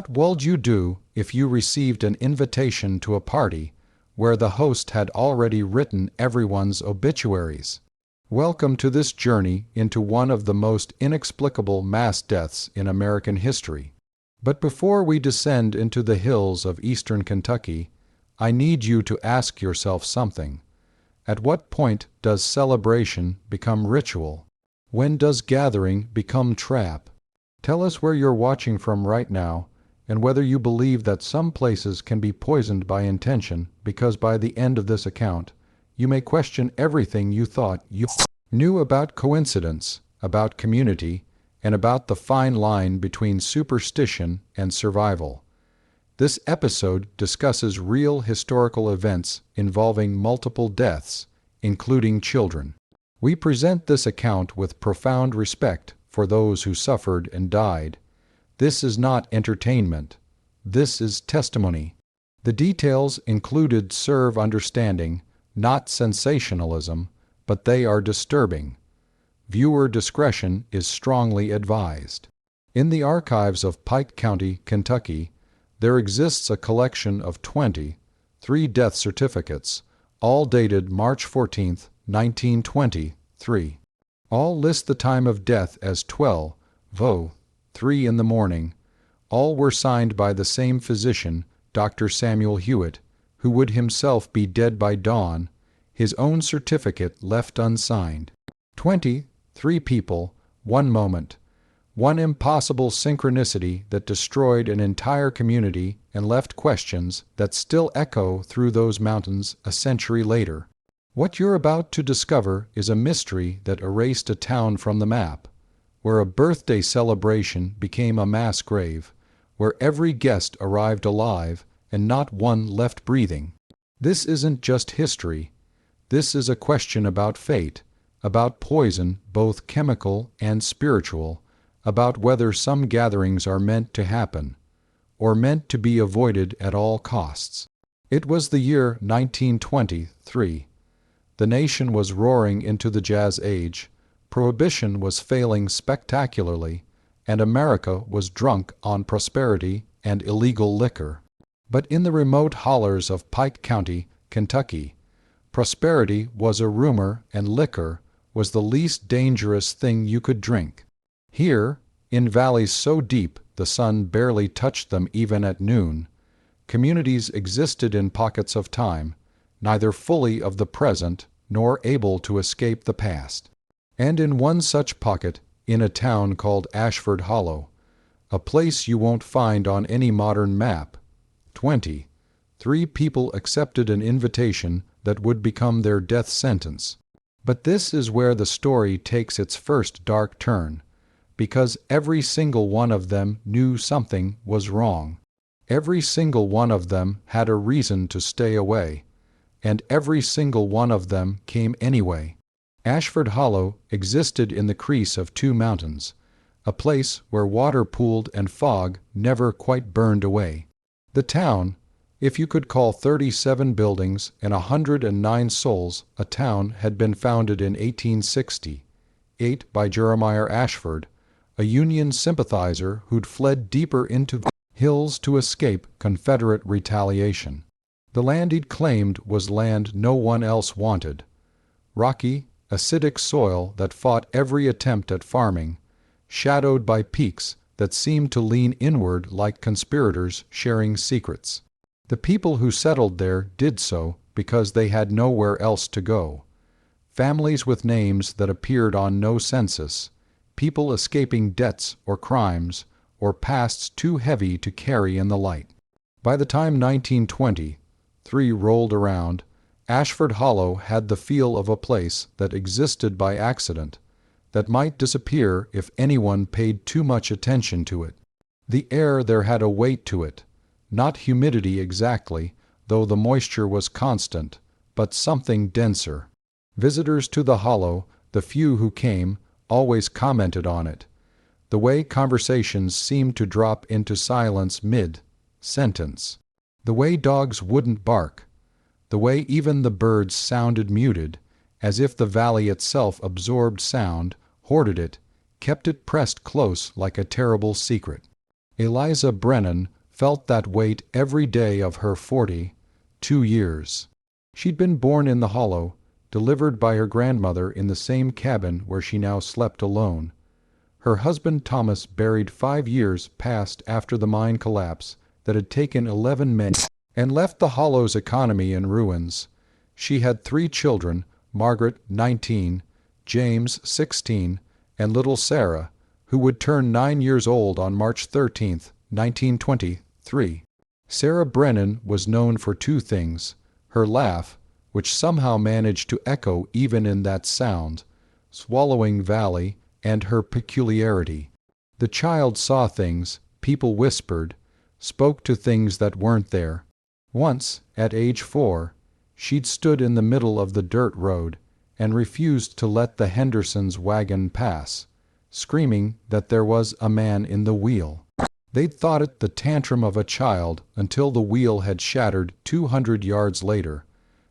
What would you do if you received an invitation to a party where the host had already written everyone's obituaries? Welcome to this journey into one of the most inexplicable mass deaths in American history. But before we descend into the hills of eastern Kentucky, I need you to ask yourself something. At what point does celebration become ritual? When does gathering become trap? Tell us where you're watching from right now, and whether you believe that some places can be poisoned by intention, because by the end of this account, you may question everything you thought you knew about coincidence, about community, and about the fine line between superstition and survival. This episode discusses real historical events involving multiple deaths, including children. We present this account with profound respect for those who suffered and died. This is not entertainment. This is testimony. The details included serve understanding, not sensationalism, but they are disturbing. Viewer discretion is strongly advised. In the archives of Pike County, Kentucky, there exists a collection of 23 death certificates, all dated March 14, 1923. All list the time of death as 12:03 in the morning. All were signed by the same physician, Dr. Samuel Hewitt, who would himself be dead by dawn, his own certificate left unsigned. 23 people, one moment, one impossible synchronicity that destroyed an entire community and left questions that still echo through those mountains a century later. What you're about to discover is a mystery that erased a town from the map, where a birthday celebration became a mass grave, where every guest arrived alive and not one left breathing. This isn't just history. This is a question about fate, about poison, both chemical and spiritual, about whether some gatherings are meant to happen, or meant to be avoided at all costs. It was the year 1923. The nation was roaring into the Jazz Age, Prohibition was failing spectacularly, and America was drunk on prosperity and illegal liquor. But in the remote hollers of Pike County, Kentucky, prosperity was a rumor and liquor was the least dangerous thing you could drink. Here, in valleys so deep the sun barely touched them even at noon, communities existed in pockets of time, neither fully of the present nor able to escape the past. And in one such pocket, in a town called Ashford Hollow, a place you won't find on any modern map, 23 people accepted an invitation that would become their death sentence. But this is where the story takes its first dark turn, because every single one of them knew something was wrong. Every single one of them had a reason to stay away, and every single one of them came anyway. Ashford Hollow existed in the crease of two mountains, a place where water pooled and fog never quite burned away. The town, if you could call 37 buildings and 109 souls a town, had been founded in 1868 by Jeremiah Ashford, a Union sympathizer who'd fled deeper into the hills to escape Confederate retaliation. The land he'd claimed was land no one else wanted. Rocky, acidic soil that fought every attempt at farming, shadowed by peaks that seemed to lean inward like conspirators sharing secrets. The people who settled there did so because they had nowhere else to go. Families with names that appeared on no census, people escaping debts or crimes, or pasts too heavy to carry in the light. By the time 1923 rolled around, Ashford Hollow had the feel of a place that existed by accident, that might disappear if anyone paid too much attention to it. The air there had a weight to it, not humidity exactly, though the moisture was constant, but something denser. Visitors to the hollow, the few who came, always commented on it. The way conversations seemed to drop into silence mid-sentence. The way dogs wouldn't bark. The way even the birds sounded muted, as if the valley itself absorbed sound, hoarded it, kept it pressed close like a terrible secret. Eliza Brennan felt that weight every day of her 42 years. She'd been born in the Hollow, delivered by her grandmother in the same cabin where she now slept alone. Her husband Thomas buried 5 years past after the mine collapse that had taken 11 men and left the Hollow's economy in ruins. She had 3 children, Margaret, 19, James, 16, and little Sarah, who would turn 9 years old on March 13, 1923. Sarah Brennan was known for 2 things: her laugh, which somehow managed to echo even in that sound, swallowing valley, and her peculiarity. The child saw things, people whispered, spoke to things that weren't there. Once, at age 4, she'd stood in the middle of the dirt road and refused to let the Hendersons' wagon pass, screaming that there was a man in the wheel. They'd thought it the tantrum of a child until the wheel had shattered 200 yards later,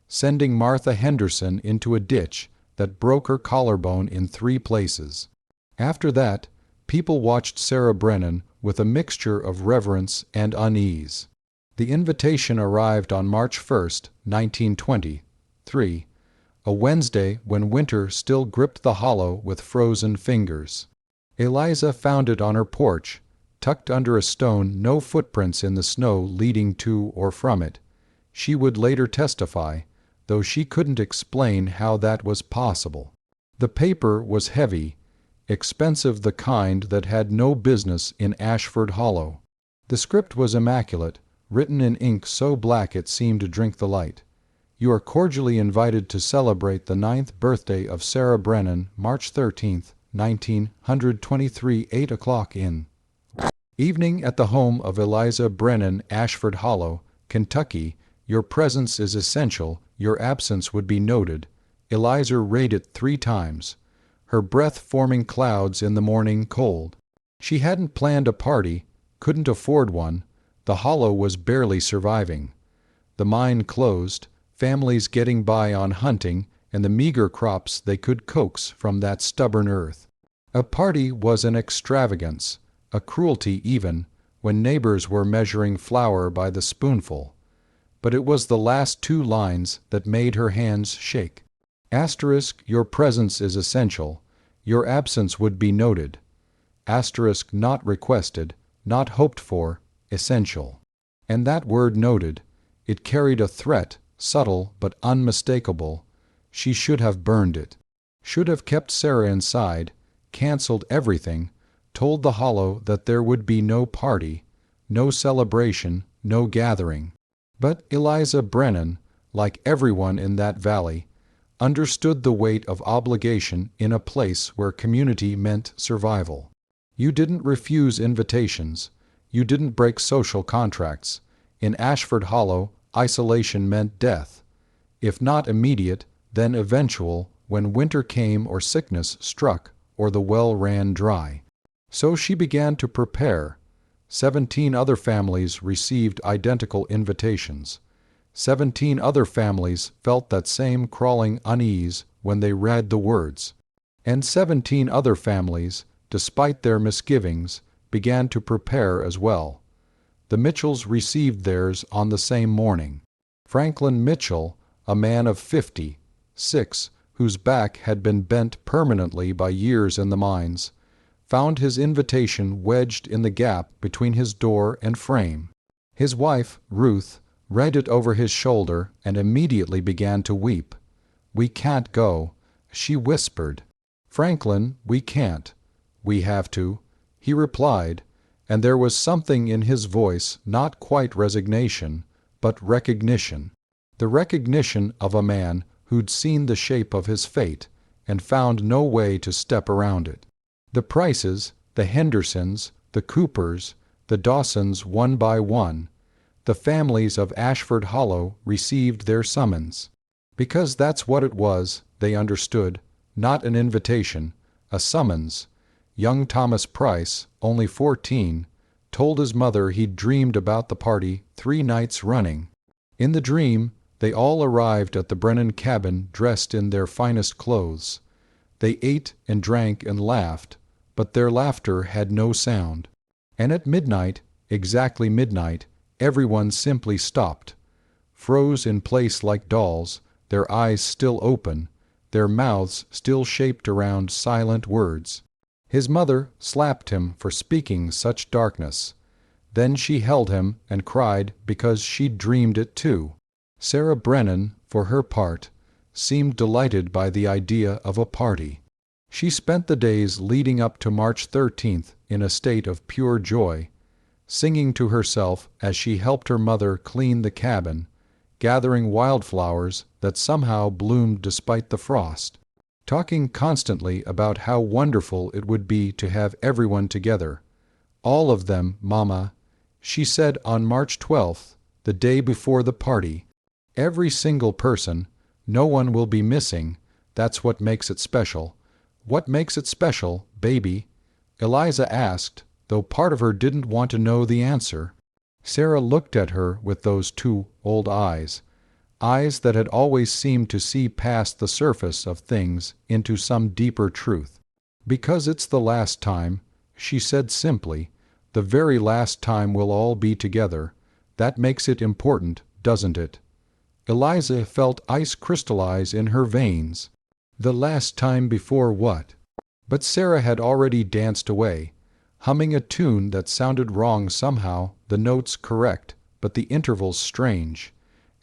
sending Martha Henderson into a ditch that broke her collarbone in 3 places. After that, people watched Sarah Brennan with a mixture of reverence and unease. The invitation arrived on March 1, 1923, a Wednesday when winter still gripped the Hollow with frozen fingers. Eliza found it on her porch, tucked under a stone, no footprints in the snow leading to or from it. She would later testify, though she couldn't explain how that was possible. The paper was heavy, expensive, the kind that had no business in Ashford Hollow. The script was immaculate, written in ink so black it seemed to drink the light. You are cordially invited to celebrate the 9th birthday of Sarah Brennan, March 13, 1923, 8 o'clock in evening at the home of Eliza Brennan, Ashford Hollow, Kentucky. Your presence is essential, your absence would be noted. Eliza read it 3 times, her breath forming clouds in the morning cold. She hadn't planned a party, couldn't afford one. The Hollow was barely surviving. The mine closed, families getting by on hunting and the meager crops they could coax from that stubborn earth. A party was an extravagance, a cruelty even, when neighbors were measuring flour by the spoonful. But it was the last 2 lines that made her hands shake. Asterisk, your presence is essential, your absence would be noted. Asterisk, not requested, not hoped for, essential. And that word noted, it carried a threat, subtle but unmistakable. She should have burned it. Should have kept Sarah inside, canceled everything, told the Hollow that there would be no party, no celebration, no gathering. But Eliza Brennan, like everyone in that valley, understood the weight of obligation in a place where community meant survival. You didn't refuse invitations. You didn't break social contracts. In Ashford Hollow, isolation meant death. If not immediate, then eventual, when winter came or sickness struck or the well ran dry. So she began to prepare. 17 other families received identical invitations. 17 other families felt that same crawling unease when they read the words. And 17 other families, despite their misgivings, began to prepare as well. The Mitchells received theirs on the same morning. Franklin Mitchell, a man of 56, whose back had been bent permanently by years in the mines, found his invitation wedged in the gap between his door and frame. His wife, Ruth, read it over his shoulder and immediately began to weep. "We can't go," she whispered. "Franklin, we can't. We have to," he replied, and there was something in his voice, not quite resignation, but recognition. The recognition of a man who'd seen the shape of his fate and found no way to step around it. The Prices, the Hendersons, the Coopers, the Dawsons, one by one, the families of Ashford Hollow received their summons. Because that's what it was, they understood, not an invitation, a summons. Young Thomas Price, only 14, told his mother he'd dreamed about the party 3 nights running. In the dream, they all arrived at the Brennan cabin dressed in their finest clothes. They ate and drank and laughed, but their laughter had no sound. And at midnight, exactly midnight, everyone simply stopped, froze in place like dolls, their eyes still open, their mouths still shaped around silent words. His mother slapped him for speaking such darkness. Then she held him and cried because she'd dreamed it too. Sarah Brennan, for her part, seemed delighted by the idea of a party. She spent the days leading up to March 13th in a state of pure joy, singing to herself as she helped her mother clean the cabin, gathering wildflowers that somehow bloomed despite the frost, talking constantly about how wonderful it would be to have everyone together. All of them, Mama, she said on March 12th, the day before the party. Every single person, no one will be missing, that's what makes it special. What makes it special, baby? Eliza asked, though part of her didn't want to know the answer. Sarah looked at her with those two old eyes, eyes that had always seemed to see past the surface of things into some deeper truth. Because it's the last time, she said simply, the very last time we'll all be together. That makes it important, doesn't it? Eliza felt ice crystallize in her veins. The last time before what? But Sarah had already danced away, humming a tune that sounded wrong somehow, the notes correct, but the intervals strange,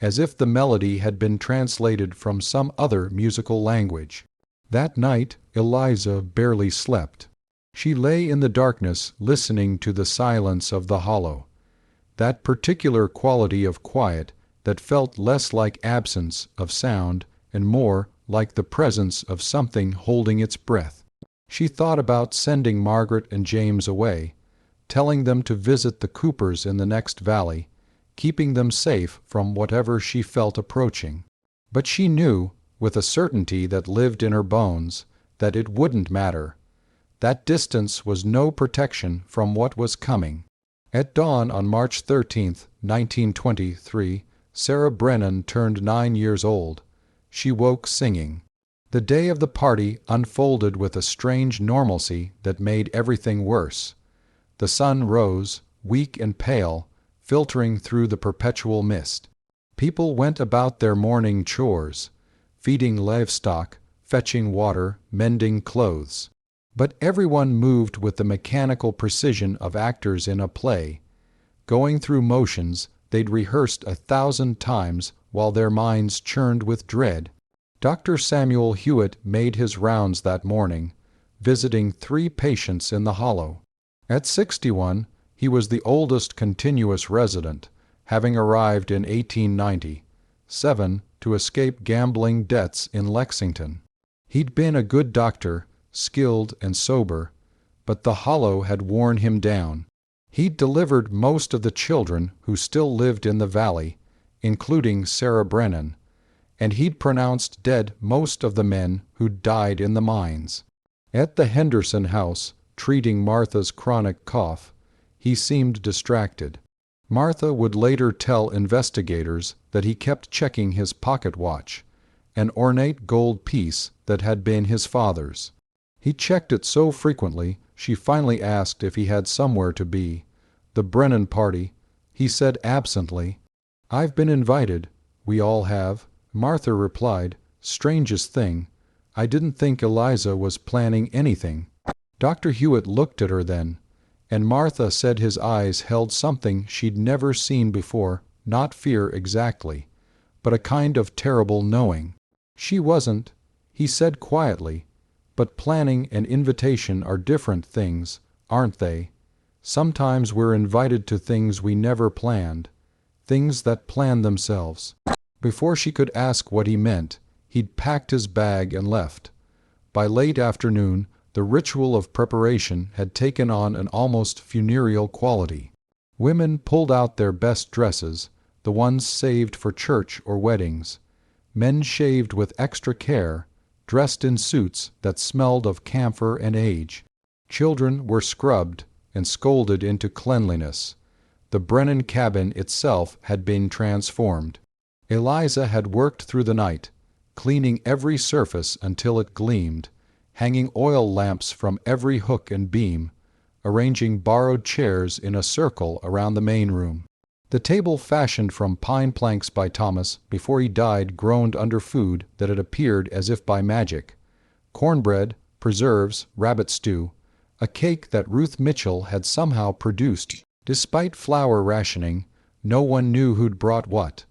as if the melody had been translated from some other musical language. That night Eliza barely slept. She lay in the darkness listening to the silence of the hollow, that particular quality of quiet that felt less like absence of sound and more like the presence of something holding its breath. She thought about sending Margaret and James away, telling them to visit the Coopers in the next valley, keeping them safe from whatever she felt approaching. But she knew, with a certainty that lived in her bones, that it wouldn't matter. That distance was no protection from what was coming. At dawn on March 13th, 1923, Sarah Brennan turned 9 years old. She woke singing. The day of the party unfolded with a strange normalcy that made everything worse. The sun rose, weak and pale, filtering through the perpetual mist. People went about their morning chores, feeding livestock, fetching water, mending clothes. But everyone moved with the mechanical precision of actors in a play, going through motions they'd rehearsed 1,000 times while their minds churned with dread. Dr. Samuel Hewitt made his rounds that morning, visiting 3 patients in the hollow. At 61, he was the oldest continuous resident, having arrived in 1897 to escape gambling debts in Lexington. He'd been a good doctor, skilled and sober, but the hollow had worn him down. He'd delivered most of the children who still lived in the valley, including Sarah Brennan, and he'd pronounced dead most of the men who'd died in the mines. At the Henderson house, treating Martha's chronic cough, he seemed distracted. Martha would later tell investigators that he kept checking his pocket watch, an ornate gold piece that had been his father's. He checked it so frequently, she finally asked if he had somewhere to be. The Brennan party, he said absently. I've been invited. We all have. Martha replied, strangest thing. I didn't think Eliza was planning anything. Dr. Hewitt looked at her then, and Martha said his eyes held something she'd never seen before, not fear exactly, but a kind of terrible knowing. She wasn't, he said quietly, but planning and invitation are different things, aren't they? Sometimes we're invited to things we never planned, things that plan themselves. Before she could ask what he meant, he'd packed his bag and left. By late afternoon, the ritual of preparation had taken on an almost funereal quality. Women pulled out their best dresses, the ones saved for church or weddings. Men shaved with extra care, dressed in suits that smelled of camphor and age. Children were scrubbed and scolded into cleanliness. The Brennan cabin itself had been transformed. Eliza had worked through the night, cleaning every surface until it gleamed, hanging oil lamps from every hook and beam, arranging borrowed chairs in a circle around the main room. The table fashioned from pine planks by Thomas before he died groaned under food that had appeared as if by magic. Cornbread, preserves, rabbit stew, a cake that Ruth Mitchell had somehow produced. Despite flour rationing, no one knew who'd brought what.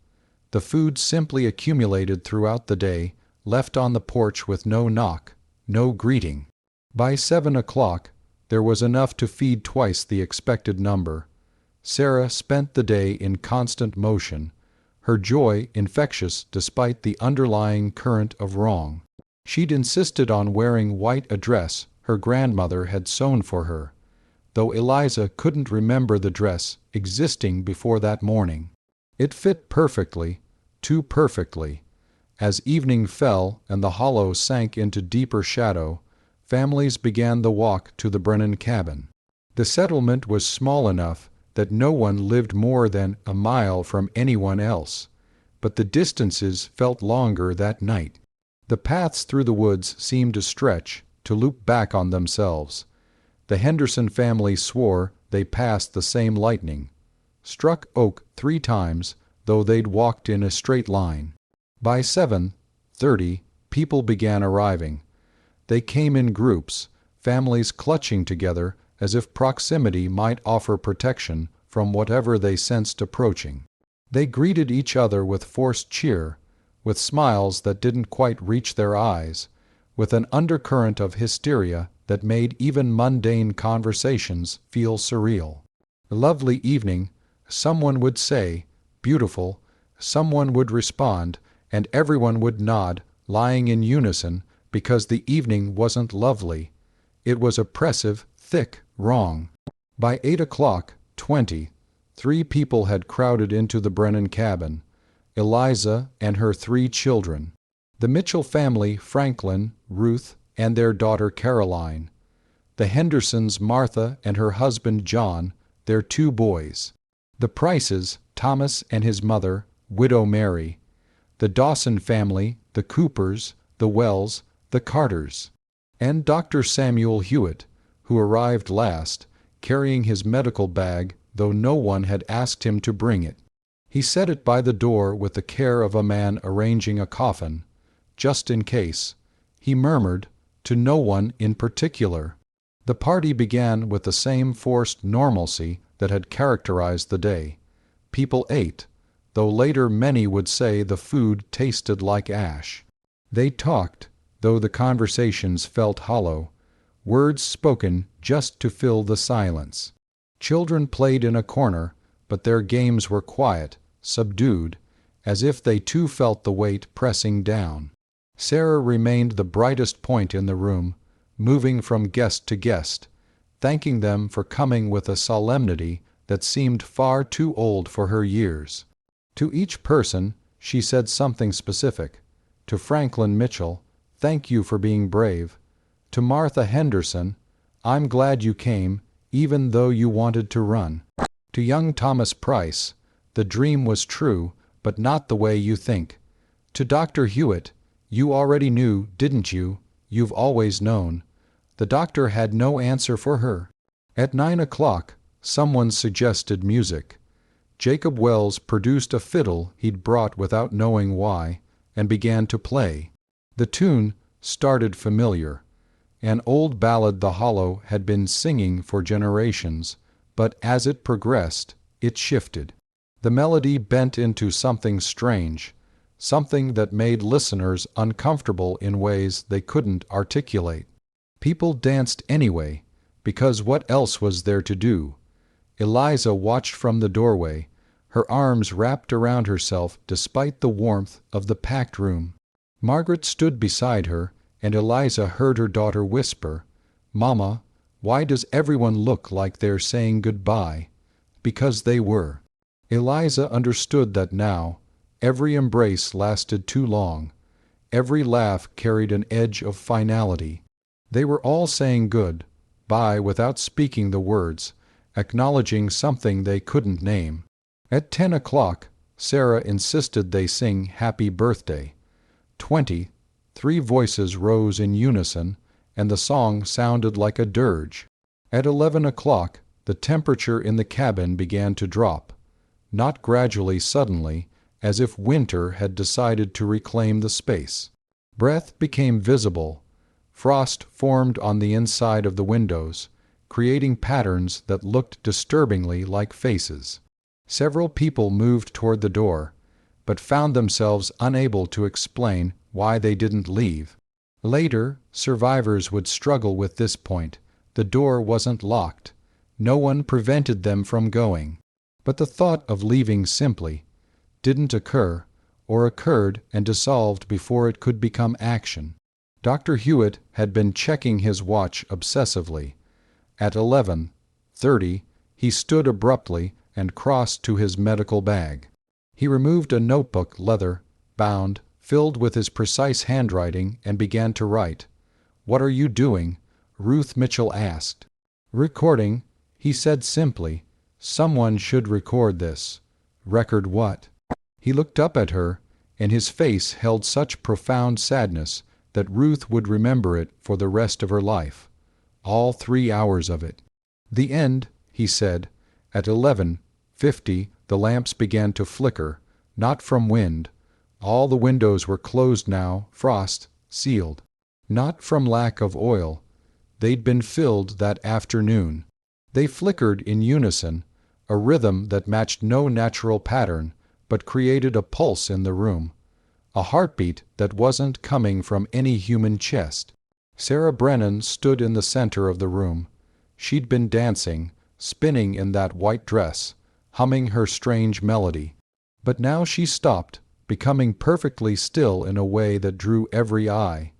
The food simply accumulated throughout the day, left on the porch with no knock, no greeting. By 7 o'clock, there was enough to feed twice the expected number. Sarah spent the day in constant motion, her joy infectious despite the underlying current of wrong. She'd insisted on wearing white a dress her grandmother had sewn for her, though Eliza couldn't remember the dress existing before that morning. It fit perfectly, too perfectly. As evening fell and the hollow sank into deeper shadow, families began the walk to the Brennan cabin. The settlement was small enough that no one lived more than a mile from anyone else, but the distances felt longer that night. The paths through the woods seemed to stretch, to loop back on themselves. The Henderson family swore they passed the same lightning. Struck oak 3 times, though they'd walked in a straight line. By 7:30, people began arriving. They came in groups, families clutching together as if proximity might offer protection from whatever they sensed approaching. They greeted each other with forced cheer, with smiles that didn't quite reach their eyes, with an undercurrent of hysteria that made even mundane conversations feel surreal. A lovely evening, someone would say, beautiful, someone would respond, and everyone would nod, lying in unison, because the evening wasn't lovely. It was oppressive, thick, wrong. By 8:20, 3 people had crowded into the Brennan cabin, Eliza and her 3 children. The Mitchell family, Franklin, Ruth, and their daughter Caroline. The Hendersons, Martha and her husband John, their 2 boys. The Prices, Thomas and his mother, widow Mary. The Dawson family, the Coopers, the Wells, the Carters. And Dr. Samuel Hewitt, who arrived last, carrying his medical bag, though no one had asked him to bring it. He set it by the door with the care of a man arranging a coffin, just in case. He murmured, to no one in particular. The party began with the same forced normalcy that had characterized the day. People ate, though later many would say the food tasted like ash. They talked, though the conversations felt hollow, words spoken just to fill the silence. Children played in a corner, but their games were quiet, subdued, as if they too felt the weight pressing down. Sarah remained the brightest point in the room, moving from guest to guest, thanking them for coming with a solemnity that seemed far too old for her years. To each person, she said something specific. To Franklin Mitchell, thank you for being brave. To Martha Henderson, I'm glad you came, even though you wanted to run. To young Thomas Price, the dream was true, but not the way you think. To Dr. Hewitt, you already knew, didn't you? You've always known. The doctor had no answer for her. At 9 o'clock, someone suggested music. Jacob Wells produced a fiddle he'd brought without knowing why, and began to play. The tune started familiar. An old ballad the Hollow had been singing for generations, but as it progressed, it shifted. The melody bent into something strange, something that made listeners uncomfortable in ways they couldn't articulate. People danced anyway, because what else was there to do? Eliza watched from the doorway, her arms wrapped around herself despite the warmth of the packed room. Margaret stood beside her, and Eliza heard her daughter whisper, "Mama, why does everyone look like they're saying goodbye?" Because they were. Eliza understood that now. Every embrace lasted too long. Every laugh carried an edge of finality. They were all saying good-bye without speaking the words, acknowledging something they couldn't name. At 10 o'clock, Sarah insisted they sing Happy Birthday. 3 voices rose in unison, and the song sounded like a dirge. At 11 o'clock, the temperature in the cabin began to drop, not gradually suddenly, as if winter had decided to reclaim the space. Breath became visible. Frost formed on the inside of the windows, creating patterns that looked disturbingly like faces. Several people moved toward the door, but found themselves unable to explain why they didn't leave. Later, survivors would struggle with this point. The door wasn't locked. No one prevented them from going. But the thought of leaving simply didn't occur, or occurred and dissolved before it could become action. Dr. Hewitt had been checking his watch obsessively. At 11:30, he stood abruptly and crossed to his medical bag. He removed a notebook, leather-bound, filled with his precise handwriting, and began to write. "What are you doing?" Ruth Mitchell asked. "Recording," he said simply. "Someone should record this." "Record what?" He looked up at her, and his face held such profound sadness that Ruth would remember it for the rest of her life. All 3 hours of it. "The end," he said. At 11:50, the lamps began to flicker, not from wind. All the windows were closed now, frost sealed. Not from lack of oil. They'd been filled that afternoon. They flickered in unison, a rhythm that matched no natural pattern, but created a pulse in the room. A heartbeat that wasn't coming from any human chest. Sarah Brennan stood in the center of the room. She'd been dancing, spinning in that white dress, humming her strange melody. But now she stopped, becoming perfectly still in a way that drew every eye.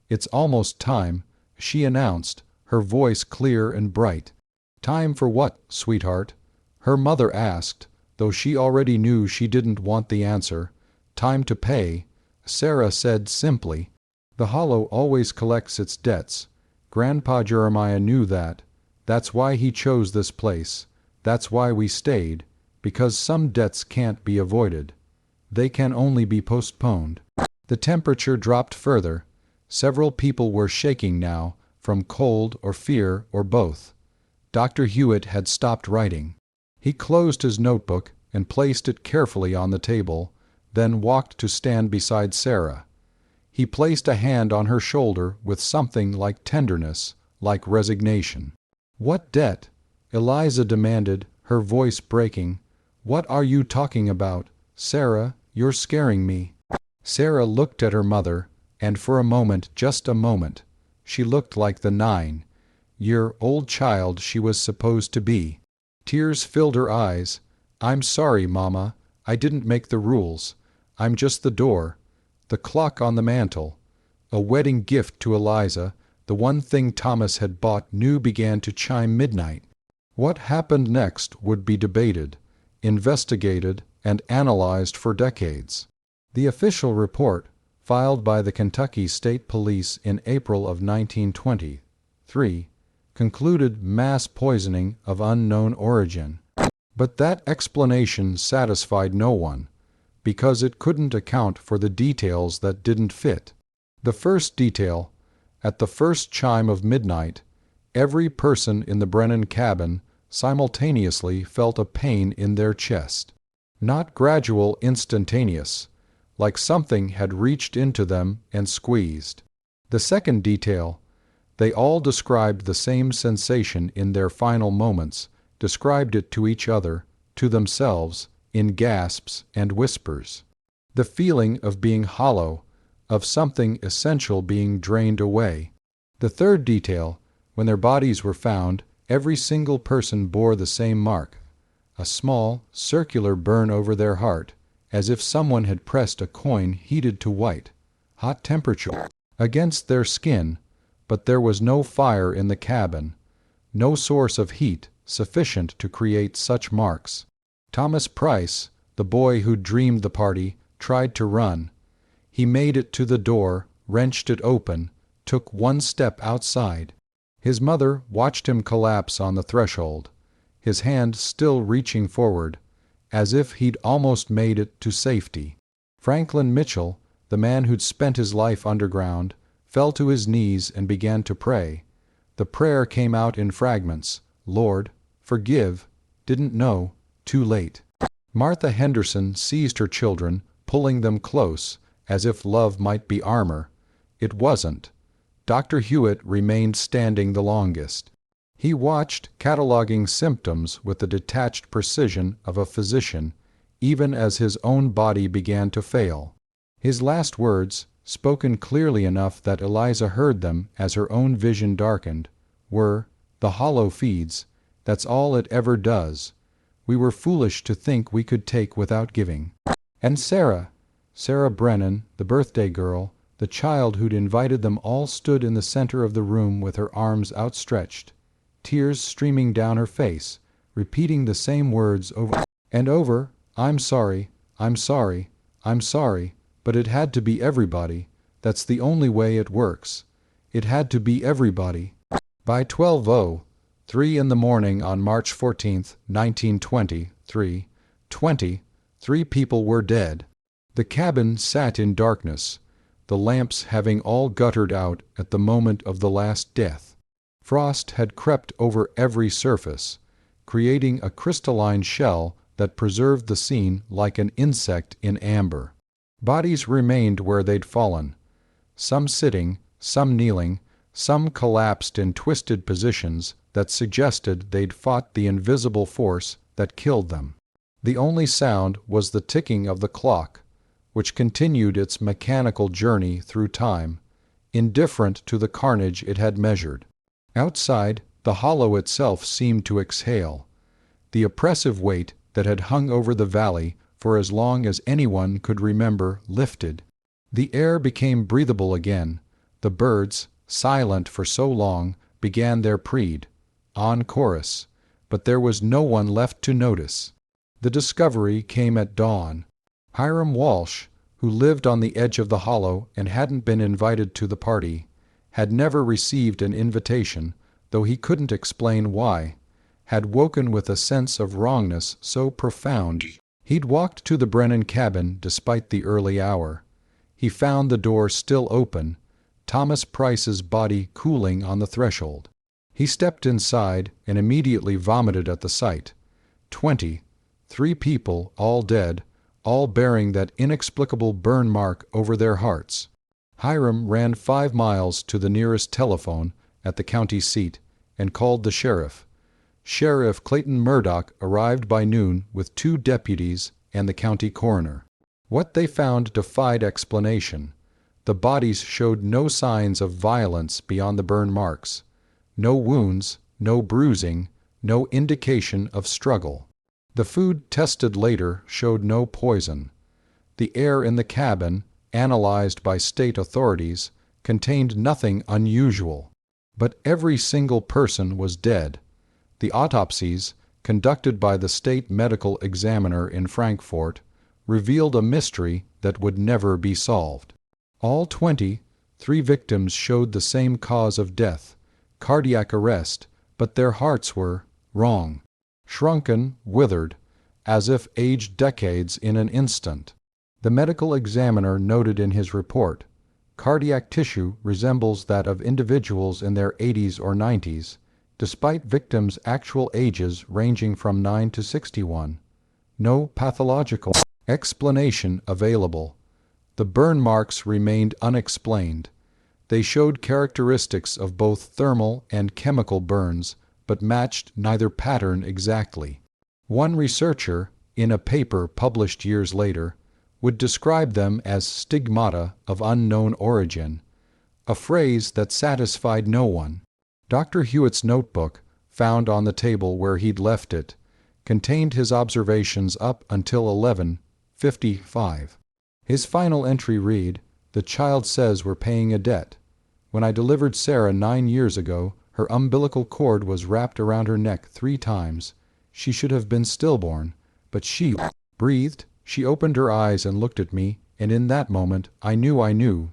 "It's almost time," she announced, her voice clear and bright. "Time for what, sweetheart?" her mother asked, though she already knew she didn't want the answer. "Time to pay," Sarah said simply. "The Hollow always collects its debts. Grandpa Jeremiah knew that. That's why he chose this place. That's why we stayed, because some debts can't be avoided. They can only be postponed." The temperature dropped further. Several people were shaking now, from cold or fear or both. Dr. Hewitt had stopped writing. He closed his notebook and placed it carefully on the table, then walked to stand beside Sarah. He placed a hand on her shoulder with something like tenderness, like resignation. "What debt?" Eliza demanded, her voice breaking. "What are you talking about? Sarah, you're scaring me." Sarah looked at her mother, and for a moment, just a moment, she looked like the 9-year-old child she was supposed to be. Tears filled her eyes. "I'm sorry, Mama. I didn't make the rules. I'm just the door." The clock on the mantel, a wedding gift to Eliza, the one thing Thomas had bought new, began to chime midnight. What happened next would be debated, investigated, and analyzed for decades. The official report, filed by the Kentucky State Police in April of 1923, concluded mass poisoning of unknown origin. But that explanation satisfied no one, because it couldn't account for the details that didn't fit. The first detail: at the first chime of midnight, every person in the Brennan cabin simultaneously felt a pain in their chest. Not gradual, instantaneous, like something had reached into them and squeezed. The second detail: they all described the same sensation in their final moments, described it to each other, to themselves, in gasps and whispers. The feeling of being hollow, of something essential being drained away. The third detail: when their bodies were found, every single person bore the same mark, a small, circular burn over their heart, as if someone had pressed a coin heated to white, hot temperature, against their skin, but there was no fire in the cabin, no source of heat sufficient to create such marks. Thomas Price, the boy who dreamed the party, tried to run. He made it to the door, wrenched it open, took one step outside. His mother watched him collapse on the threshold, his hand still reaching forward, as if he'd almost made it to safety. Franklin Mitchell, the man who'd spent his life underground, fell to his knees and began to pray. The prayer came out in fragments. Lord, forgive, didn't know, too late. Martha Henderson seized her children, pulling them close, as if love might be armor. It wasn't. Dr. Hewitt remained standing the longest. He watched, cataloging symptoms with the detached precision of a physician, even as his own body began to fail. His last words, spoken clearly enough that Eliza heard them as her own vision darkened, were, "The hollow feeds, that's all it ever does. We were foolish to think we could take without giving." And Sarah Brennan, the birthday girl, the child who'd invited them all, stood in the center of the room with her arms outstretched, tears streaming down her face, repeating the same words over and over, "I'm sorry, I'm sorry, I'm sorry, but it had to be everybody. That's the only way it works. It had to be everybody." By 12:03 in the morning on March 14th, 1920, three people were dead. The cabin sat in darkness, the lamps having all guttered out at the moment of the last death. Frost had crept over every surface, creating a crystalline shell that preserved the scene like an insect in amber. Bodies remained where they'd fallen, some sitting, some kneeling, some collapsed in twisted positions that suggested they'd fought the invisible force that killed them. The only sound was the ticking of the clock, which continued its mechanical journey through time, indifferent to the carnage it had measured. Outside, the hollow itself seemed to exhale. The oppressive weight that had hung over the valley for as long as anyone could remember lifted. The air became breathable again. The birds, silent for so long, began their preed, en chorus, but there was no one left to notice. The discovery came at dawn. Hiram Walsh, who lived on the edge of the hollow and hadn't been invited to the party, had never received an invitation, though he couldn't explain why, had woken with a sense of wrongness so profound. He'd walked to the Brennan cabin despite the early hour. He found the door still open, Thomas Price's body cooling on the threshold. He stepped inside and immediately vomited at the sight. 3 people, all dead, all bearing that inexplicable burn mark over their hearts. Hiram ran 5 miles to the nearest telephone at the county seat and called the sheriff. Sheriff Clayton Murdoch arrived by noon with 2 deputies and the county coroner. What they found defied explanation. The bodies showed no signs of violence beyond the burn marks. No wounds, no bruising, no indication of struggle. The food tested later showed no poison. The air in the cabin, analyzed by state authorities, contained nothing unusual. But every single person was dead. The autopsies, conducted by the state medical examiner in Frankfort, revealed a mystery that would never be solved. All 3 victims showed the same cause of death, cardiac arrest, but their hearts were wrong. Shrunken, withered, as if aged decades in an instant. The medical examiner noted in his report, cardiac tissue resembles that of individuals in their 80s or 90s, despite victims' actual ages ranging from 9 to 61. No pathological explanation available. The burn marks remained unexplained. They showed characteristics of both thermal and chemical burns, but matched neither pattern exactly. One researcher, in a paper published years later, would describe them as stigmata of unknown origin, a phrase that satisfied no one. Dr. Hewitt's notebook, found on the table where he'd left it, contained his observations up until 11:55. His final entry read, "The child says we're paying a debt. When I delivered Sarah 9 years ago, her umbilical cord was wrapped around her neck 3 times. She should have been stillborn, but she breathed. She opened her eyes and looked at me, and in that moment I knew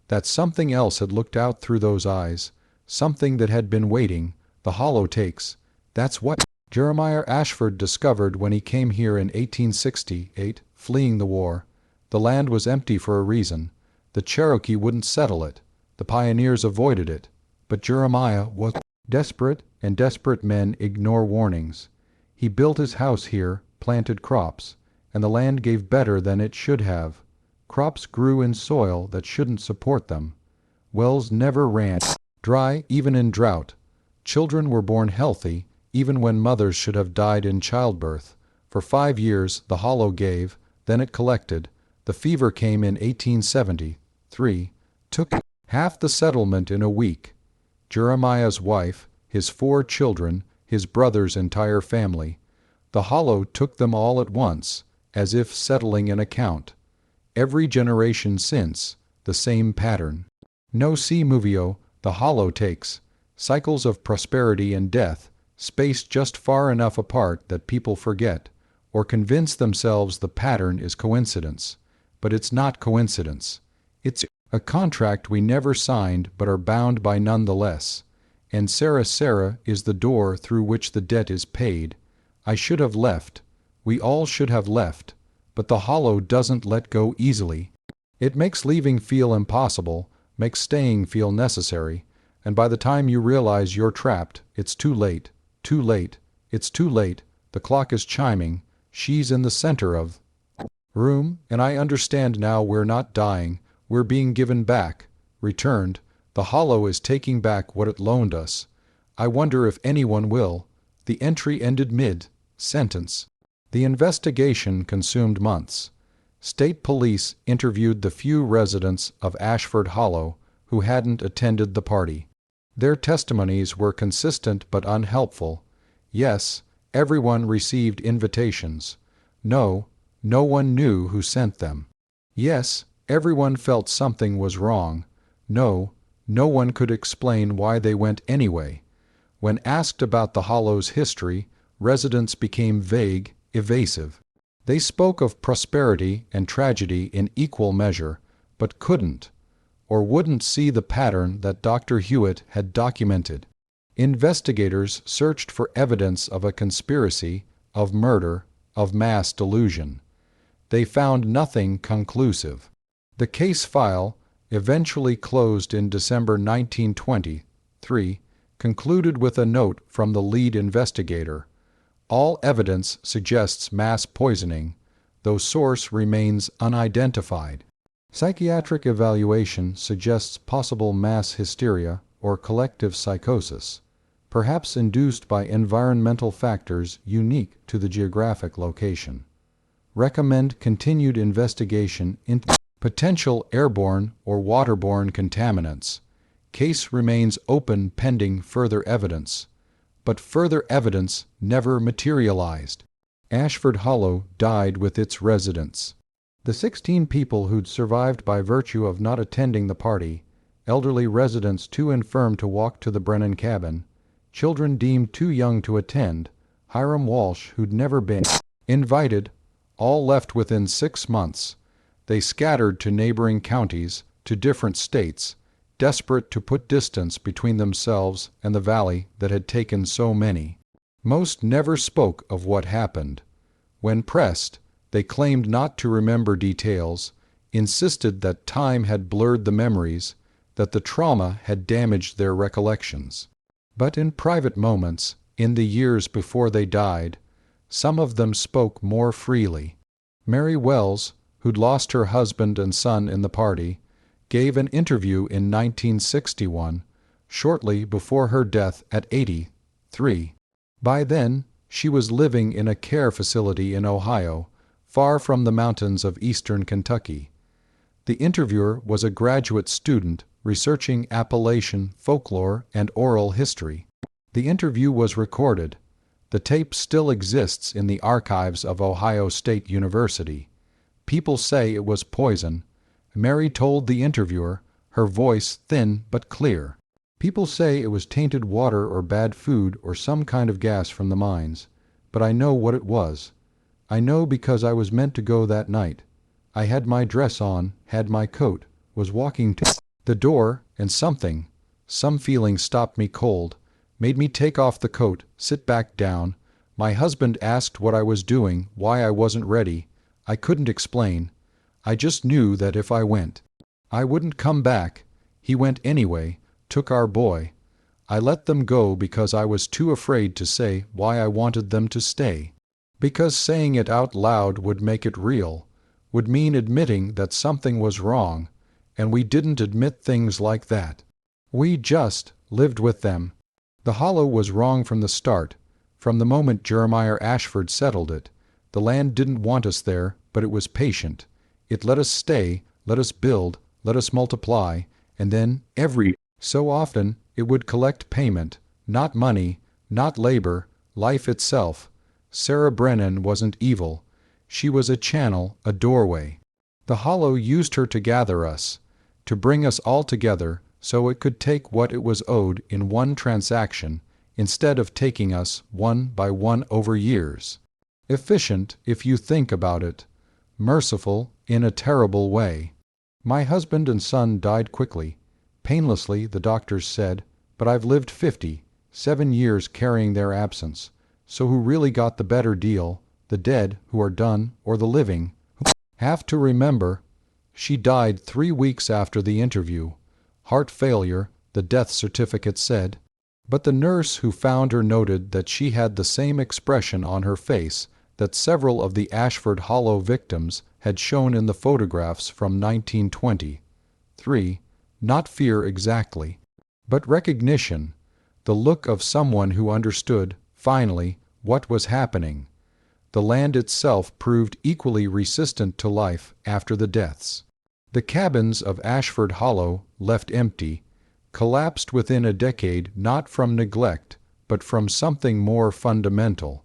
that something else had looked out through those eyes, something that had been waiting. The hollow takes. That's what Jeremiah Ashford discovered when he came here in 1868, fleeing the war. The land was empty for a reason. The Cherokee wouldn't settle it. The pioneers avoided it. But Jeremiah was Desperate men ignore warnings. He built his house here, planted crops, and the land gave better than it should have. Crops grew in soil that shouldn't support them. Wells never ran dry even in drought. Children were born healthy even when mothers should have died in childbirth. For 5 years the Hollow gave, then it collected. The fever came in 1873, took half the settlement in a week. Jeremiah's wife, his 4 children, his brother's entire family. The Hollow took them all at once, as if settling an account. Every generation since, the same pattern. No si movio, the Hollow takes. Cycles of prosperity and death, spaced just far enough apart that people forget, or convince themselves the pattern is coincidence. But it's not coincidence. It's a contract we never signed but are bound by nonetheless. And Sarah is the door through which the debt is paid. I should have left. We all should have left. But the Hollow doesn't let go easily. It makes leaving feel impossible, makes staying feel necessary, and by the time you realize you're trapped, it's too late. Too late. It's too late. The clock is chiming. She's in the center of room, and I understand now we're not dying. We're being given back, returned. The Hollow is taking back what it loaned us. I wonder if anyone will. The entry ended mid-sentence. The investigation consumed months. State police interviewed the few residents of Ashford Hollow who hadn't attended the party. Their testimonies were consistent but unhelpful. Yes, everyone received invitations. No, no one knew who sent them. Yes, everyone felt something was wrong. No, no one could explain why they went anyway. When asked about the Hollow's history, residents became vague, evasive. They spoke of prosperity and tragedy in equal measure, but couldn't, or wouldn't see the pattern that Dr. Hewitt had documented. Investigators searched for evidence of a conspiracy, of murder, of mass delusion. They found nothing conclusive. The case file, eventually closed in December 1923, concluded with a note from the lead investigator. All evidence suggests mass poisoning, though source remains unidentified. Psychiatric evaluation suggests possible mass hysteria or collective psychosis, perhaps induced by environmental factors unique to the geographic location. Recommend continued investigation into potential airborne or waterborne contaminants. Case remains open pending further evidence. But further evidence never materialized. Ashford Hollow died with its residents. The 16 people who'd survived by virtue of not attending the party, elderly residents too infirm to walk to the Brennan cabin, children deemed too young to attend, Hiram Walsh who'd never been invited, all left within 6 months. They scattered to neighboring counties, to different states, desperate to put distance between themselves and the valley that had taken so many. Most never spoke of what happened. When pressed, they claimed not to remember details, insisted that time had blurred the memories, that the trauma had damaged their recollections. But in private moments, in the years before they died, some of them spoke more freely. Mary Wells, who'd lost her husband and son in the party, gave an interview in 1961, shortly before her death at 83. By then, she was living in a care facility in Ohio, far from the mountains of eastern Kentucky. The interviewer was a graduate student researching Appalachian folklore and oral history. The interview was recorded. The tape still exists in the archives of Ohio State University. People say it was poison. Mary told the interviewer, her voice thin but clear. People say it was tainted water or bad food or some kind of gas from the mines, but I know what it was. I know because I was meant to go that night. I had my dress on, had my coat, was walking to the door, and some feeling stopped me cold, made me take off the coat, sit back down. My husband asked what I was doing, why I wasn't ready. I couldn't explain. I just knew that if I went, I wouldn't come back. He went anyway, took our boy. I let them go because I was too afraid to say why I wanted them to stay. Because saying it out loud would make it real, would mean admitting that something was wrong, and we didn't admit things like that. We just lived with them. The Hollow was wrong from the start. From the moment Jeremiah Ashford settled it, the land didn't want us there, but it was patient. It let us stay, let us build, let us multiply, and then every so often it would collect payment, not money, not labor, life itself. Sarah Brennan wasn't evil. She was a channel, a doorway. The Hollow used her to gather us, to bring us all together so it could take what it was owed in one transaction instead of taking us one by one over years. Efficient, if you think about it. Merciful, in a terrible way. My husband and son died quickly. Painlessly, the doctors said, but I've lived 7 years carrying their absence. So who really got the better deal, the dead who are done or the living? Have to remember, she died 3 weeks after the interview. Heart failure, the death certificate said. But the nurse who found her noted that she had the same expression on her face that several of the Ashford Hollow victims had shown in the photographs from 1923. Not fear exactly, but recognition, the look of someone who understood, finally, what was happening. The land itself proved equally resistant to life after the deaths. The cabins of Ashford Hollow, left empty, collapsed within a decade not from neglect, but from something more fundamental,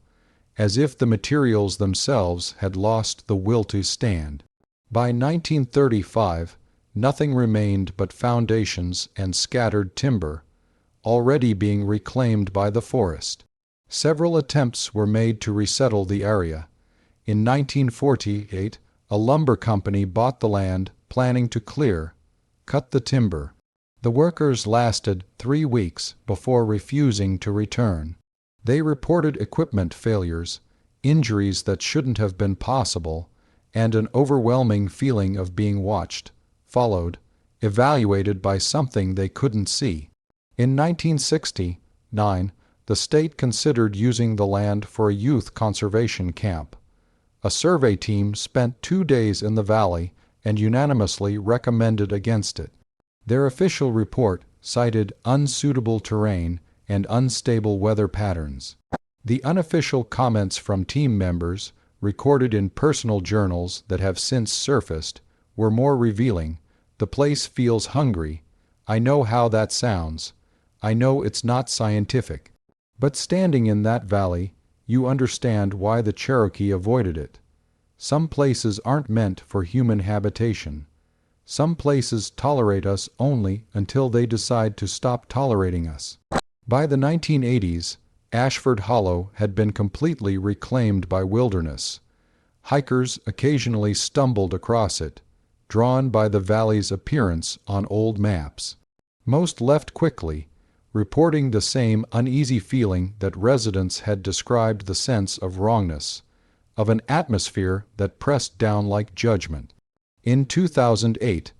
as if the materials themselves had lost the will to stand. By 1935, nothing remained but foundations and scattered timber, already being reclaimed by the forest. Several attempts were made to resettle the area. In 1948, a lumber company bought the land, planning to cut the timber. The workers lasted 3 weeks before refusing to return. They reported equipment failures, injuries that shouldn't have been possible, and an overwhelming feeling of being watched, followed, evaluated by something they couldn't see. In 1969, the state considered using the land for a youth conservation camp. A survey team spent 2 days in the valley and unanimously recommended against it. Their official report cited unsuitable terrain and unstable weather patterns. The unofficial comments from team members, recorded in personal journals that have since surfaced, were more revealing. The place feels hungry. I know how that sounds. I know it's not scientific. But standing in that valley, you understand why the Cherokee avoided it. Some places aren't meant for human habitation. Some places tolerate us only until they decide to stop tolerating us. By the 1980s, Ashford Hollow had been completely reclaimed by wilderness. Hikers occasionally stumbled across it, drawn by the valley's appearance on old maps. Most left quickly, reporting the same uneasy feeling that residents had described, the sense of wrongness, of an atmosphere that pressed down like judgment. In 2008,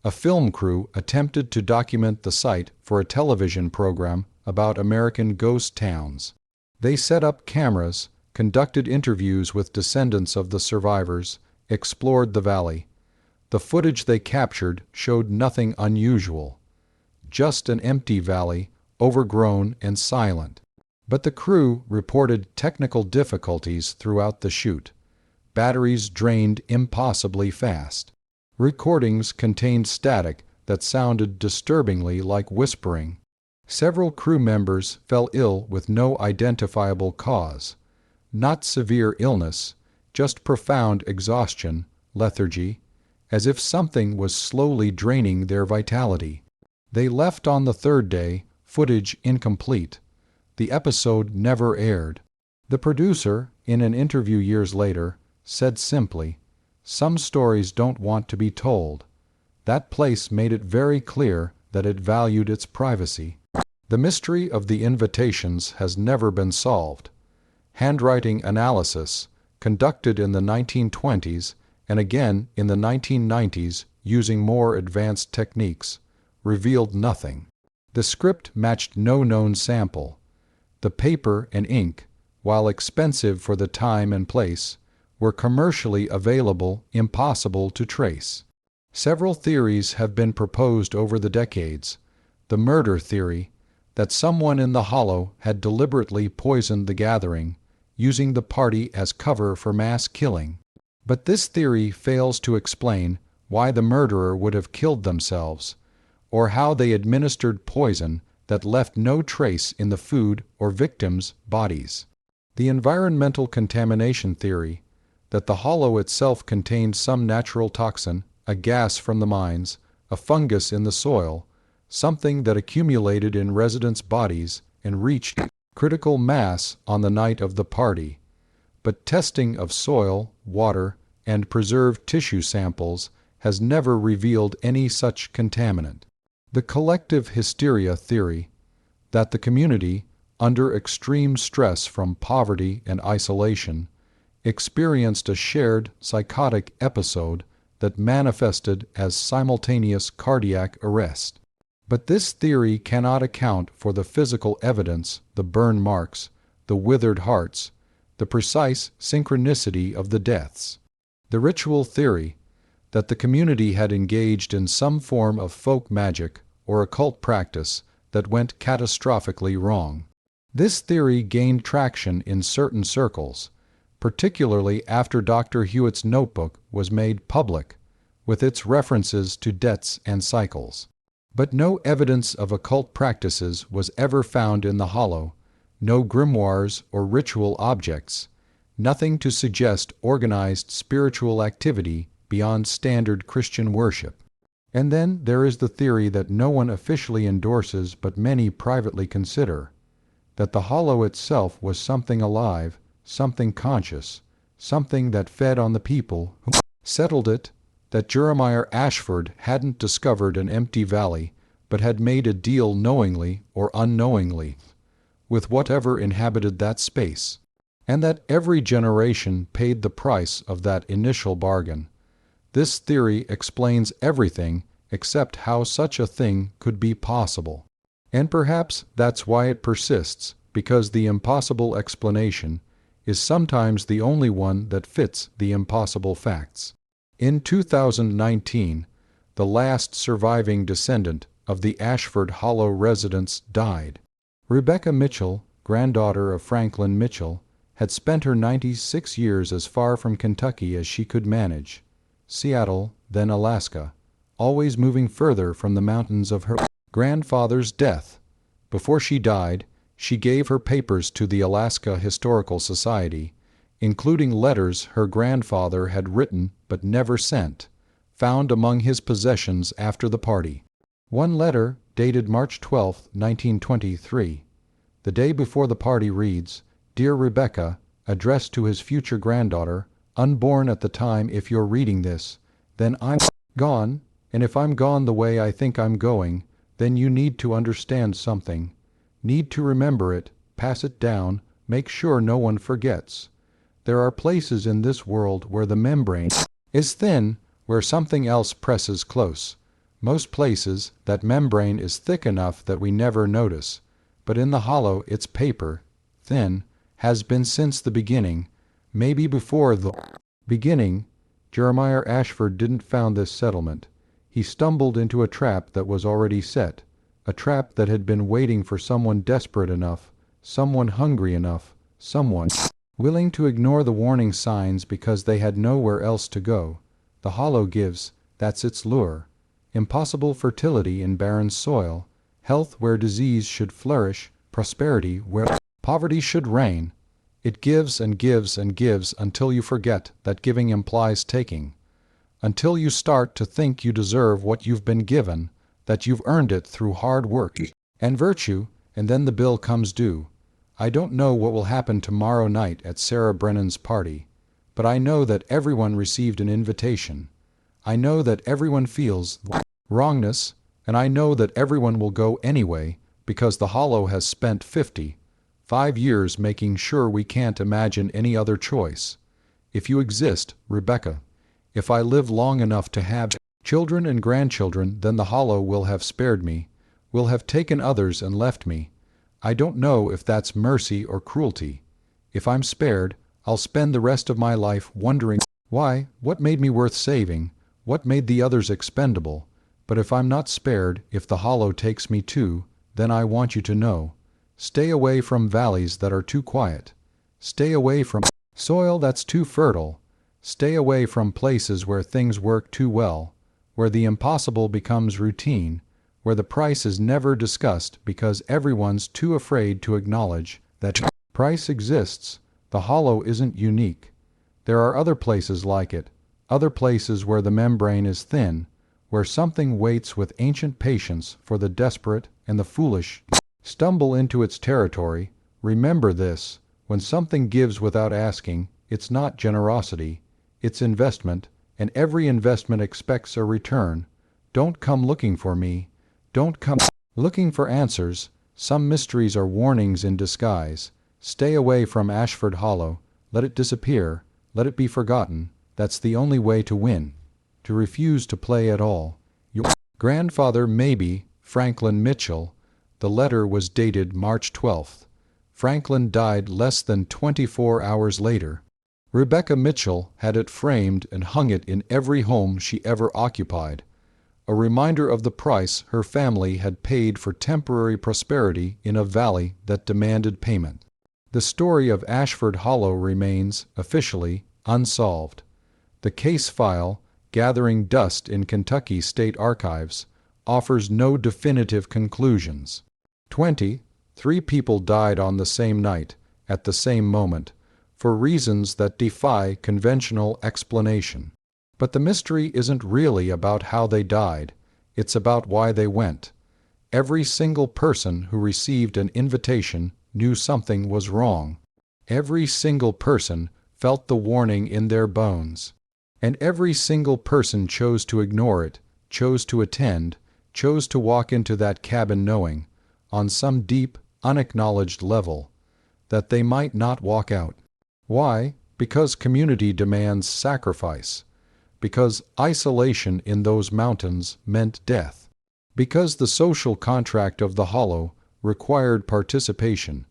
a film crew attempted to document the site for a television program about American ghost towns. They set up cameras, conducted interviews with descendants of the survivors, explored the valley. The footage they captured showed nothing unusual. Just an empty valley, overgrown and silent. But the crew reported technical difficulties throughout the shoot. Batteries drained impossibly fast. Recordings contained static that sounded disturbingly like whispering. Several crew members fell ill with no identifiable cause. Not severe illness, just profound exhaustion, lethargy, as if something was slowly draining their vitality. They left on the 3rd day, footage incomplete. The episode never aired. The producer, in an interview years later, said simply, "Some stories don't want to be told." That place made it very clear that it valued its privacy. The mystery of the invitations has never been solved. Handwriting analysis, conducted in the 1920s and again in the 1990s using more advanced techniques, revealed nothing. The script matched no known sample. The paper and ink, while expensive for the time and place, were commercially available, impossible to trace. Several theories have been proposed over the decades. The murder theory, that someone in the hollow had deliberately poisoned the gathering, using the party as cover for mass killing. But this theory fails to explain why the murderer would have killed themselves, or how they administered poison that left no trace in the food or victims' bodies. The environmental contamination theory, that the hollow itself contained some natural toxin, a gas from the mines, a fungus in the soil, something that accumulated in residents' bodies and reached critical mass on the night of the party. But testing of soil, water, and preserved tissue samples has never revealed any such contaminant. The collective hysteria theory, that the community, under extreme stress from poverty and isolation, experienced a shared psychotic episode that manifested as simultaneous cardiac arrest. But this theory cannot account for the physical evidence, the burn marks, the withered hearts, the precise synchronicity of the deaths. The ritual theory, that the community had engaged in some form of folk magic or occult practice that went catastrophically wrong. This theory gained traction in certain circles, particularly after Dr. Hewitt's notebook was made public, with its references to debts and cycles. But no evidence of occult practices was ever found in the hollow, no grimoires or ritual objects, nothing to suggest organized spiritual activity beyond standard Christian worship. And then there is the theory that no one officially endorses but many privately consider, that the hollow itself was something alive, something conscious, something that fed on the people who settled it, that Jeremiah Ashford hadn't discovered an empty valley, but had made a deal knowingly or unknowingly with whatever inhabited that space, and that every generation paid the price of that initial bargain. This theory explains everything except how such a thing could be possible. And perhaps that's why it persists, because the impossible explanation is sometimes the only one that fits the impossible facts. In 2019, the last surviving descendant of the Ashford Hollow residents died. Rebecca Mitchell, granddaughter of Franklin Mitchell, had spent her 96 years as far from Kentucky as she could manage, Seattle, then Alaska, always moving further from the mountains of her grandfather's death. Before she died, she gave her papers to the Alaska Historical Society, including letters her grandfather had written but never sent, found among his possessions after the party. One letter, dated March 12, 1923, the day before the party, reads, "Dear Rebecca," addressed to his future granddaughter, unborn at the time if you're reading this, then I'm gone, and if I'm gone the way I think I'm going, then you need to understand something. Need to remember it, pass it down, make sure no one forgets. There are places in this world where the membrane is thin, where something else presses close. Most places, that membrane is thick enough that we never notice, but in the hollow it's paper, thin, has been since the beginning, maybe before the beginning. Jeremiah Ashford didn't found this settlement. He stumbled into a trap that was already set, a trap that had been waiting for someone desperate enough, someone hungry enough, someone willing to ignore the warning signs because they had nowhere else to go. The hollow gives, that's its lure. Impossible fertility in barren soil, health where disease should flourish, prosperity where poverty should reign. It gives and gives and gives until you forget that giving implies taking, until you start to think you deserve what you've been given, that you've earned it through hard work and virtue, and then the bill comes due. I don't know what will happen tomorrow night at Sarah Brennan's party, but I know that everyone received an invitation. I know that everyone feels wrongness, and I know that everyone will go anyway because the hollow has spent 5 years making sure we can't imagine any other choice. If you exist, Rebecca, if I live long enough to have children and grandchildren, then the hollow will have spared me, will have taken others and left me. I don't know if that's mercy or cruelty. If I'm spared, I'll spend the rest of my life wondering why, what made me worth saving, what made the others expendable. But if I'm not spared, if the hollow takes me too, then I want you to know. Stay away from valleys that are too quiet. Stay away from soil that's too fertile. Stay away from places where things work too well, where the impossible becomes routine, where the price is never discussed because everyone's too afraid to acknowledge that price exists. The hollow isn't unique. There are other places like it, other places where the membrane is thin, where something waits with ancient patience for the desperate and the foolish stumble into its territory. Remember this, when something gives without asking, it's not generosity, it's investment, and every investment expects a return. Don't come looking for me. Don't come looking for answers. Some mysteries are warnings in disguise. Stay away from Ashford Hollow. Let it disappear. Let it be forgotten. That's the only way to win. To refuse to play at all. Your grandfather, maybe, Franklin Mitchell. The letter was dated March 12th. Franklin died less than 24 hours later. Rebecca Mitchell had it framed and hung it in every home she ever occupied. A reminder of the price her family had paid for temporary prosperity in a valley that demanded payment. The story of Ashford Hollow remains, officially, unsolved. The case file, gathering dust in Kentucky State Archives, offers no definitive conclusions. 23 people died on the same night, at the same moment, for reasons that defy conventional explanation. But the mystery isn't really about how they died, it's about why they went. Every single person who received an invitation knew something was wrong. Every single person felt the warning in their bones. And every single person chose to ignore it, chose to attend, chose to walk into that cabin knowing, on some deep, unacknowledged level, that they might not walk out. Why? Because community demands sacrifice. Because isolation in those mountains meant death. Because the social contract of the hollow required participation,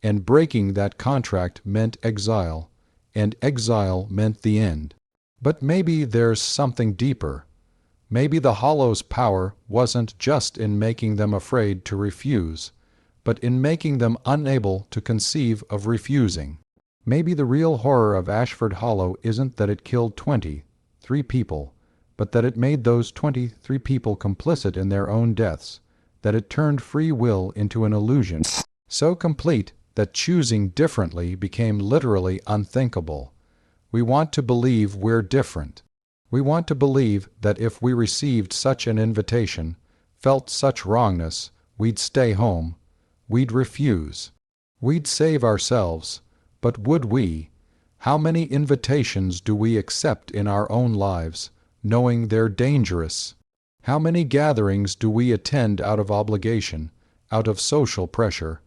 and breaking that contract meant exile, and exile meant the end. But maybe there's something deeper. Maybe the hollow's power wasn't just in making them afraid to refuse, but in making them unable to conceive of refusing. Maybe the real horror of Ashford Hollow isn't that it killed 23 people, but that it made those 23 people complicit in their own deaths, that it turned free will into an illusion so complete that choosing differently became literally unthinkable. We want to believe we're different. We want to believe that if we received such an invitation, felt such wrongness, we'd stay home, we'd refuse. We'd save ourselves. But would we? How many invitations do we accept in our own lives, knowing they're dangerous? How many gatherings do we attend out of obligation, out of social pressure,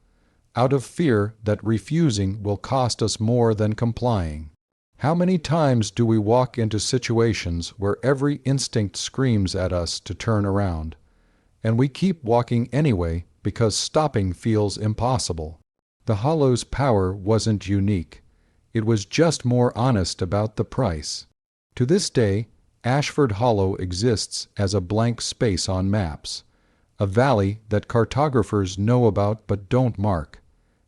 out of fear that refusing will cost us more than complying? How many times do we walk into situations where every instinct screams at us to turn around, and we keep walking anyway because stopping feels impossible? The hollow's power wasn't unique. It was just more honest about the price. To this day, Ashford Hollow exists as a blank space on maps, a valley that cartographers know about but don't mark,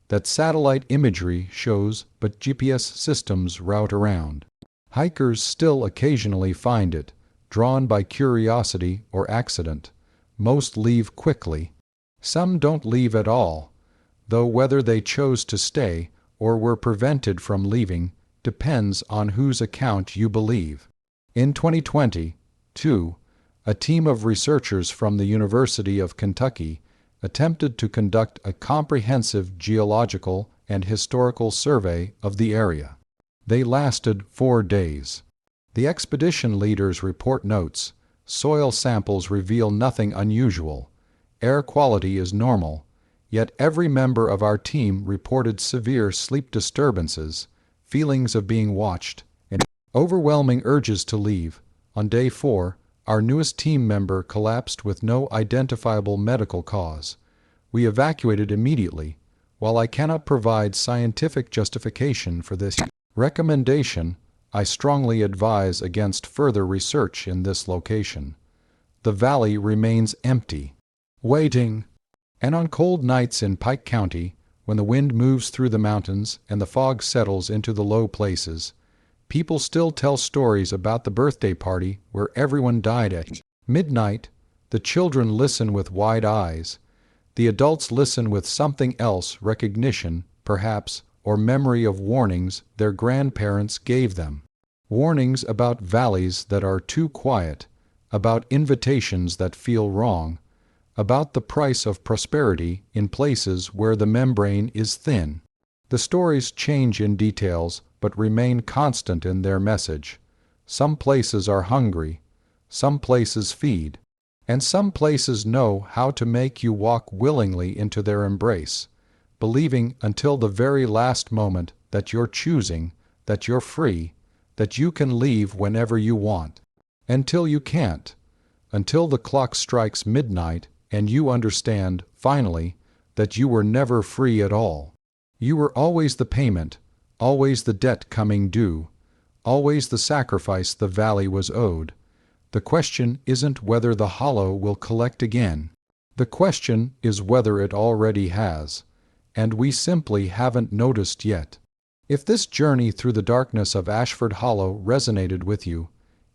that satellite imagery shows but GPS systems route around. Hikers still occasionally find it, drawn by curiosity or accident. Most leave quickly. Some don't leave at all, though whether they chose to stay or were prevented from leaving depends on whose account you believe. In 2020, too, a team of researchers from the University of Kentucky attempted to conduct a comprehensive geological and historical survey of the area. They lasted 4 days. The expedition leader's report notes, soil samples reveal nothing unusual. Air quality is normal. Yet every member of our team reported severe sleep disturbances, feelings of being watched, and overwhelming urges to leave. On day 4, our newest team member collapsed with no identifiable medical cause. We evacuated immediately. While I cannot provide scientific justification for this recommendation, I strongly advise against further research in this location. The valley remains empty, waiting. And on cold nights in Pike County, when the wind moves through the mountains and the fog settles into the low places, people still tell stories about the birthday party where everyone died at midnight. The children listen with wide eyes. The adults listen with something else, recognition, perhaps, or memory of warnings their grandparents gave them. Warnings about valleys that are too quiet, about invitations that feel wrong, about the price of prosperity in places where the membrane is thin. The stories change in details, but remain constant in their message. Some places are hungry, some places feed, and some places know how to make you walk willingly into their embrace, believing until the very last moment that you're choosing, that you're free, that you can leave whenever you want. Until you can't. Until the clock strikes midnight and you understand, finally, that you were never free at all. You were always the payment, always the debt coming due, always the sacrifice the valley was owed. The question isn't whether the hollow will collect again. The question is whether it already has, and we simply haven't noticed yet. If this journey through the darkness of Ashford Hollow resonated with you,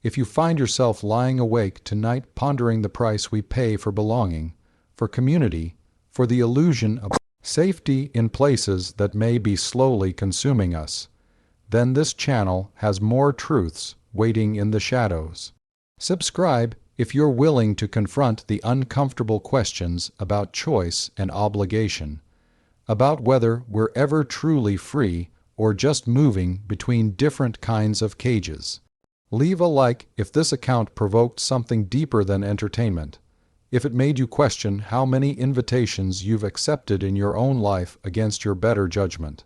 if you find yourself lying awake tonight pondering the price we pay for belonging, for community, for the illusion of safety in places that may be slowly consuming us, then this channel has more truths waiting in the shadows. Subscribe if you're willing to confront the uncomfortable questions about choice and obligation, about whether we're ever truly free or just moving between different kinds of cages. Leave a like if this account provoked something deeper than entertainment, if it made you question how many invitations you've accepted in your own life against your better judgment,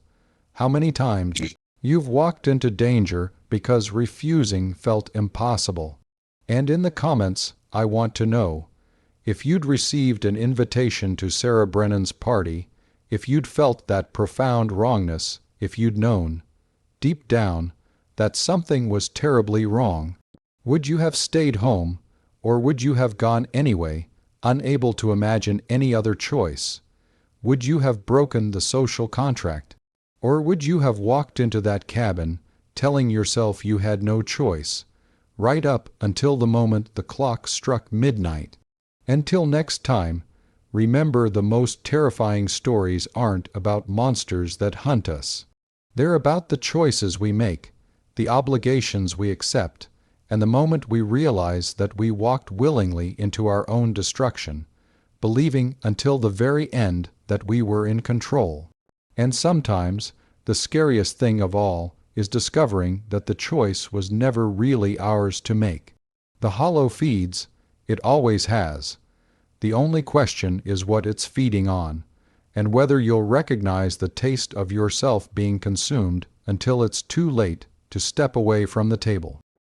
how many times you've walked into danger because refusing felt impossible. And in the comments, I want to know if you'd received an invitation to Sarah Brennan's party, if you'd felt that profound wrongness, if you'd known, deep down, that something was terribly wrong. Would you have stayed home, or would you have gone anyway, unable to imagine any other choice? Would you have broken the social contract? Or would you have walked into that cabin, telling yourself you had no choice, right up until the moment the clock struck midnight? Until next time, remember the most terrifying stories aren't about monsters that hunt us. They're about the choices we make, the obligations we accept, and the moment we realize that we walked willingly into our own destruction, believing until the very end that we were in control. And sometimes, the scariest thing of all is discovering that the choice was never really ours to make. The hollow feeds, it always has. The only question is what it's feeding on, and whether you'll recognize the taste of yourself being consumed until it's too late to step away from the table.